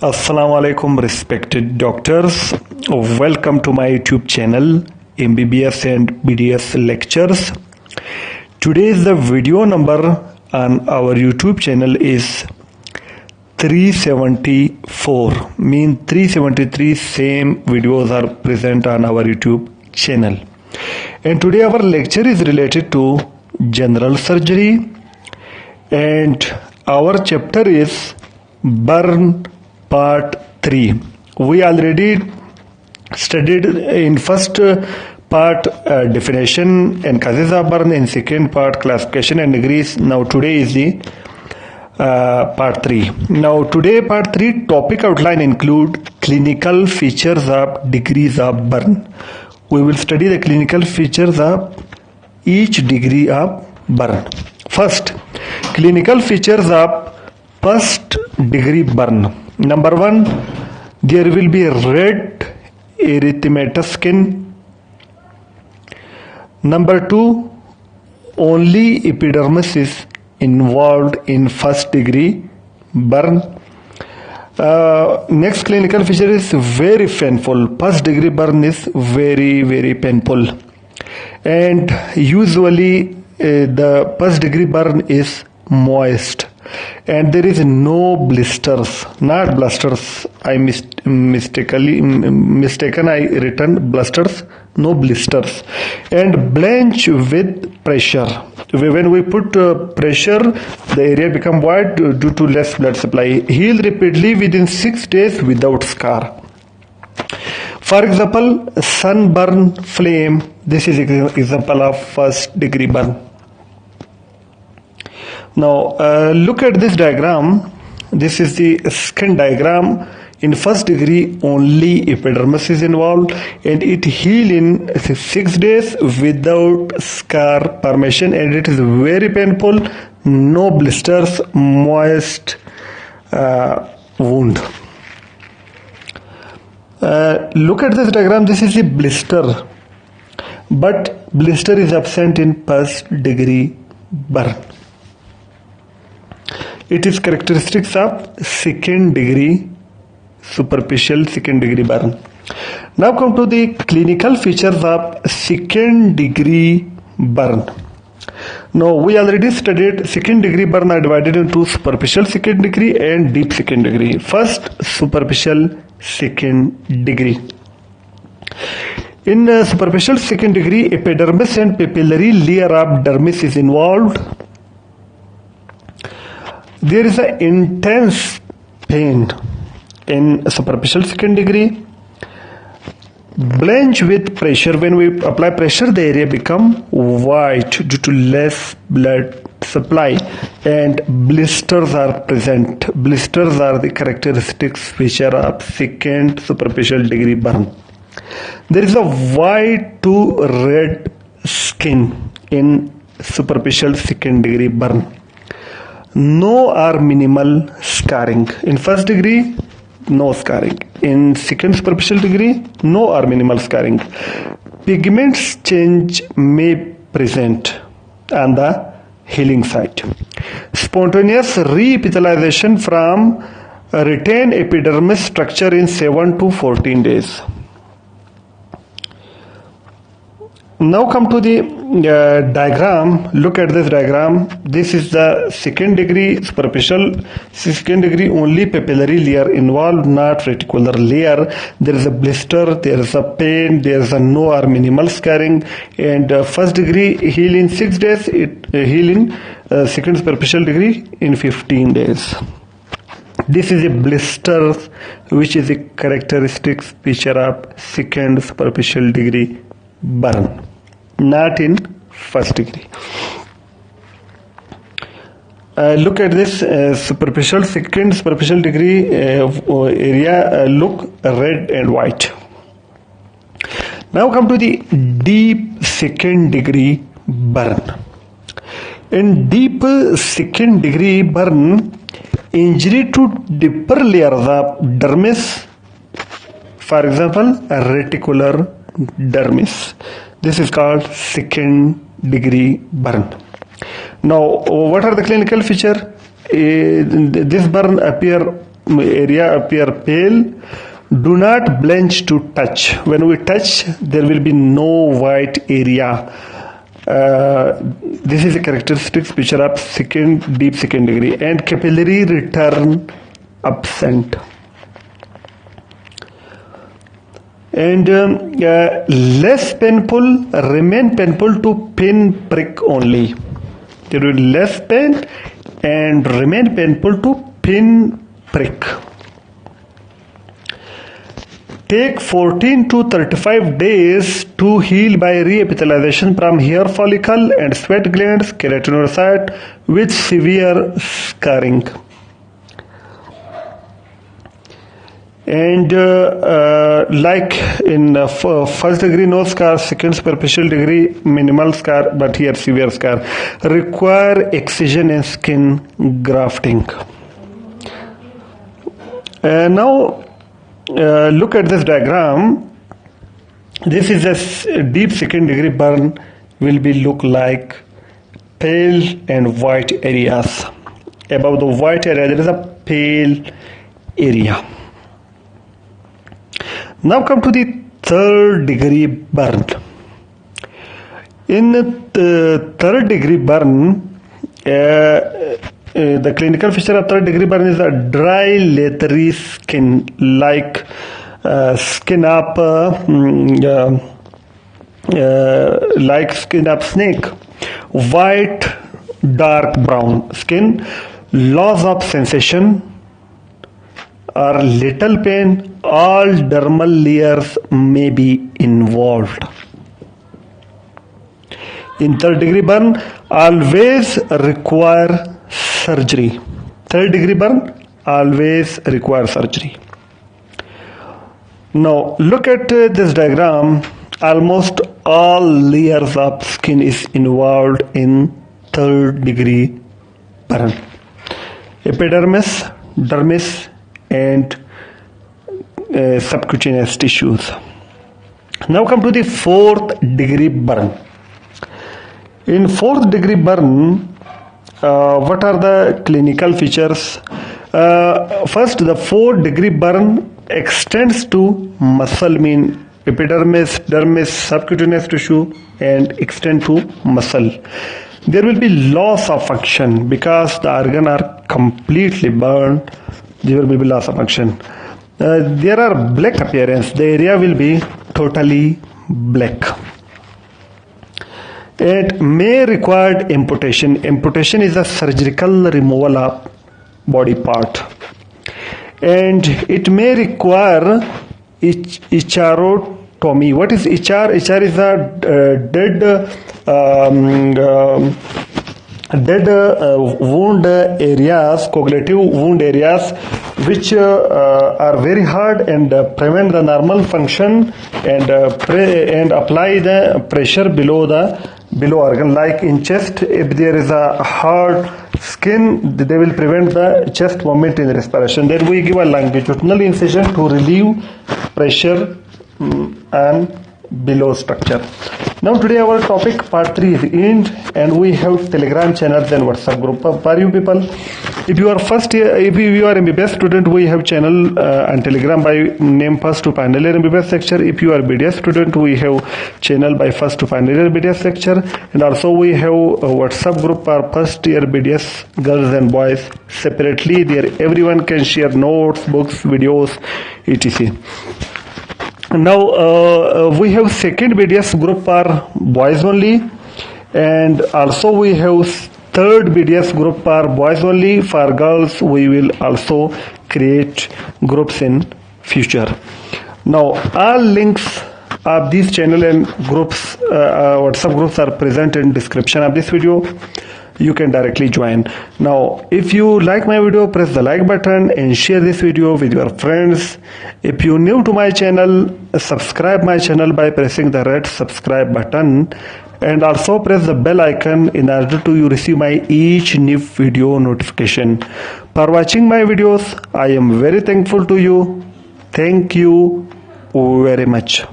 Assalamu alaikum respected doctors. Welcome to my YouTube channel MBBS and BDS lectures. Today's the video number on our YouTube channel is 374. Mean 373 same videos are present on our YouTube channel. And today our lecture is related to general surgery and our chapter is burn part 3. We already studied in first part definition and causes of burn, in second part classification and degrees. Now today is the part 3. Now today part 3 topic outline include clinical features of degrees of burn. We will study the clinical features of each degree of burn. First, clinical features of first degree burn. Number 1, there will be red erythematous skin. Number 2, only epidermis is involved in first degree burn. Next clinical feature is very painful. First degree burn is very painful, and usually the first degree burn is moist and there is no blisters, not blisters. I mistaken I written blisters, no blisters, and blanch with pressure. When we put pressure, the area become white due to less blood supply. Heal rapidly within 6 days without scar. For example, sunburn flame. This is an example of first degree burn. Now look at this diagram. This is the skin diagram. In first degree only epidermis is involved and it heal in 6 days without scar formation and it is very painful, no blisters, moist wound. Look at this diagram. This is a blister, but blister is absent in first degree burn. It is characteristics of second degree superficial second degree burn. Now come to the clinical features of second degree burn. Now we already studied second degree burn are divided into superficial second degree and deep second degree. First, superficial second degree. In superficial second degree, epidermis and papillary layer of dermis is involved. There is an intense pain in superficial second degree. Blanch with pressure. When we apply pressure, the area become white due to less blood supply and blisters are present. Blisters are the characteristics feature of second superficial degree burn. There is a white to red skin in superficial second degree burn. No or minimal scarring. In first degree, no scarring. In second superficial degree, no or minimal scarring. Pigments change may present on the healing site. Spontaneous reepithelialization from retained epidermis structure in 7 to 14 days. Now come to the diagram. Look at this diagram. This is the second degree superficial, second degree only papillary layer involved, not reticular layer. There is a blister, there is a pain, there is a no or minimal scarring, and first degree heal in 6 days, it heal in second superficial degree in 15 days. This is a blister which is a characteristics feature of second superficial degree burn, not in first degree. Look at this superficial second superficial degree area look red and white. Now come to the deep second degree burn. In deep second degree burn, injury to deeper layers of dermis, for example reticular dermis. This is called second degree burn. Now, what are the clinical features? This burn appear area appear pale. Do not blench to touch. When we touch, there will be no white area. This is a characteristics feature of deep second degree, and capillary return absent. And less painful, remain painful to pinprick only. There will be less pain and remain painful to pinprick. Take 14 to 35 days to heal by reepithelialization from hair follicle and sweat glands, keratinocyte with severe scarring. And like in first degree no scar, second superficial degree minimal scar, but here severe scar, require excision and skin grafting. Now look at this diagram. This is a deep second degree burn will be look like pale and white areas. Above the white area there is a pale area. Now come to the third degree burn. In the third degree burn, the clinical feature of third degree burn is a dry leathery skin, like skin up like skin up snake, white dark brown skin, loss of sensation or little pain. All dermal layers may be involved. In third degree burn, always require surgery. Third degree burn always require surgery. Now look at this diagram. Almost all layers of skin is involved in third degree burn. Epidermis, dermis, and subcutaneous tissues. Now come to the fourth degree burn. In fourth degree burn, what are the clinical features? First, the fourth degree burn extends to muscle, mean epidermis, dermis, subcutaneous tissue, and extend to muscle. There will be loss of function because the organs are completely burned. There will be loss of function. There are black appearance. The area will be totally black. It may require amputation. Amputation is a surgical removal of body part. And it may require icharotomy. What is ichar? Ichar is a dead wound areas, cognitive wound areas, which are very hard and prevent the normal function and apply the pressure below organ. Like in chest, if there is a hard skin, they will prevent the chest movement in respiration. Then we give a longitudinal incision to relieve pressure and below structure. Now today our topic part 3 is end, and we have Telegram channels and WhatsApp group. For you people, if you are first year, if you are MBBS student, we have channel and Telegram by name first to final year MBBS lecture. If you are BDS student, we have channel by first to final year BDS lecture, and also we have a WhatsApp group for first year BDS girls and boys separately. There everyone can share notes, books, videos, etc. Now we have second BDS group for boys only, and also we have third BDS group for boys only. For girls, we will also create groups in future. Now all links of this channel and groups, WhatsApp groups, are present in description of this video. You can directly join. Now if you like my video, press the like button and share this video with your friends. If you new to my channel, subscribe my channel by pressing the red subscribe button, and also press the bell icon in order to you receive my each new video notification. For watching my videos, I am very thankful to you. Thank you very much.